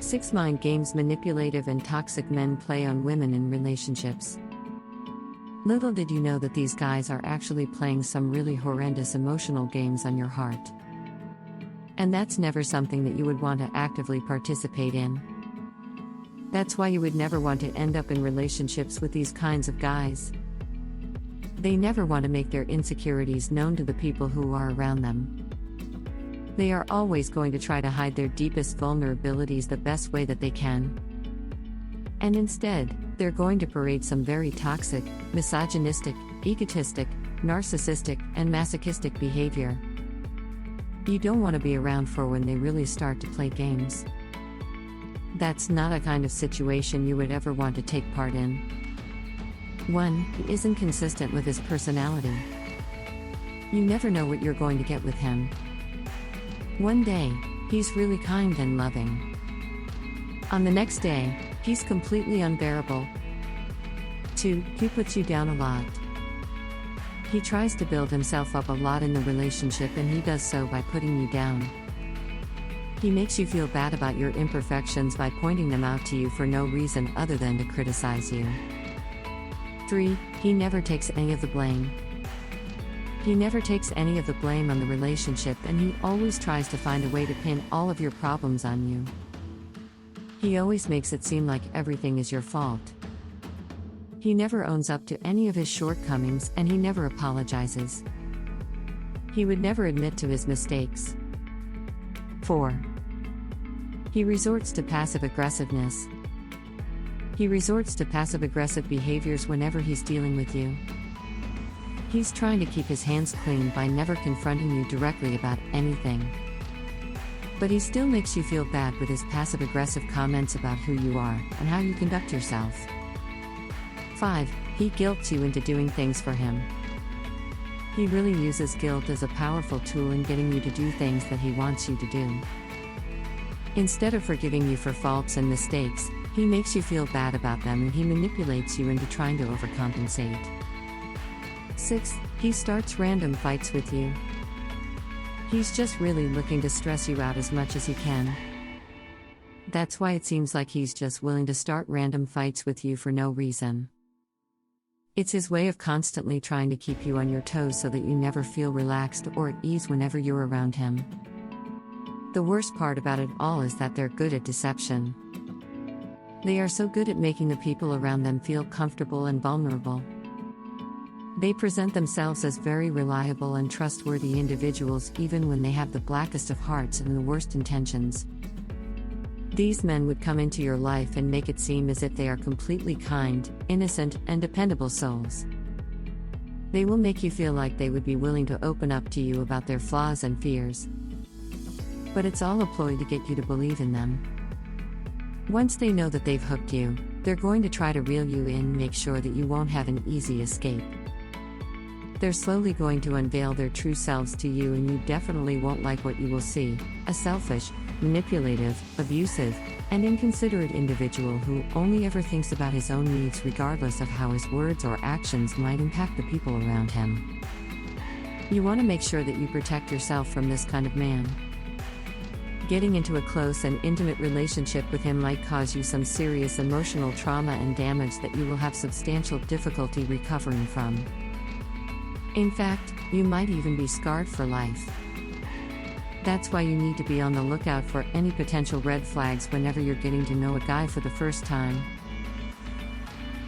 6 Mind games manipulative and toxic men play on women in relationships. Little did you know that these guys are actually playing some really horrendous emotional games on your heart. And that's never something that you would want to actively participate in. That's why you would never want to end up in relationships with these kinds of guys. They never want to make their insecurities known to the people who are around them. They are always going to try to hide their deepest vulnerabilities the best way that they can. And instead, they're going to parade some very toxic, misogynistic, egotistic, narcissistic, and masochistic behavior. You don't want to be around for when they really start to play games. That's not a kind of situation you would ever want to take part in. 1. He isn't consistent with his personality. You never know what you're going to get with him. One day, he's really kind and loving. On the next day, he's completely unbearable. 2. He puts you down a lot. He tries to build himself up a lot in the relationship, and he does so by putting you down. He makes you feel bad about your imperfections by pointing them out to you for no reason other than to criticize you. 3. He never takes any of the blame. He never takes any of the blame on the relationship, and he always tries to find a way to pin all of your problems on you. He always makes it seem like everything is your fault. He never owns up to any of his shortcomings, and he never apologizes. He would never admit to his mistakes. 4. He resorts to passive aggressiveness. He resorts to passive-aggressive behaviors whenever he's dealing with you. He's trying to keep his hands clean by never confronting you directly about anything. But he still makes you feel bad with his passive-aggressive comments about who you are and how you conduct yourself. 5. He guilts you into doing things for him. He really uses guilt as a powerful tool in getting you to do things that he wants you to do. Instead of forgiving you for faults and mistakes, he makes you feel bad about them, and he manipulates you into trying to overcompensate. 6. He starts random fights with you. He's just really looking to stress you out as much as he can. That's why it seems like he's just willing to start random fights with you for no reason. It's his way of constantly trying to keep you on your toes so that you never feel relaxed or at ease whenever you're around him. The worst part about it all is that they're good at deception. They are so good at making the people around them feel comfortable and vulnerable. They present themselves as very reliable and trustworthy individuals even when they have the blackest of hearts and the worst intentions. These men would come into your life and make it seem as if they are completely kind, innocent, and dependable souls. They will make you feel like they would be willing to open up to you about their flaws and fears. But it's all a ploy to get you to believe in them. Once they know that they've hooked you, they're going to try to reel you in and make sure that you won't have an easy escape. They're slowly going to unveil their true selves to you, and you definitely won't like what you will see: a selfish, manipulative, abusive, and inconsiderate individual who only ever thinks about his own needs regardless of how his words or actions might impact the people around him. You want to make sure that you protect yourself from this kind of man. Getting into a close and intimate relationship with him might cause you some serious emotional trauma and damage that you will have substantial difficulty recovering from. In fact, you might even be scarred for life. That's why you need to be on the lookout for any potential red flags whenever you're getting to know a guy for the first time.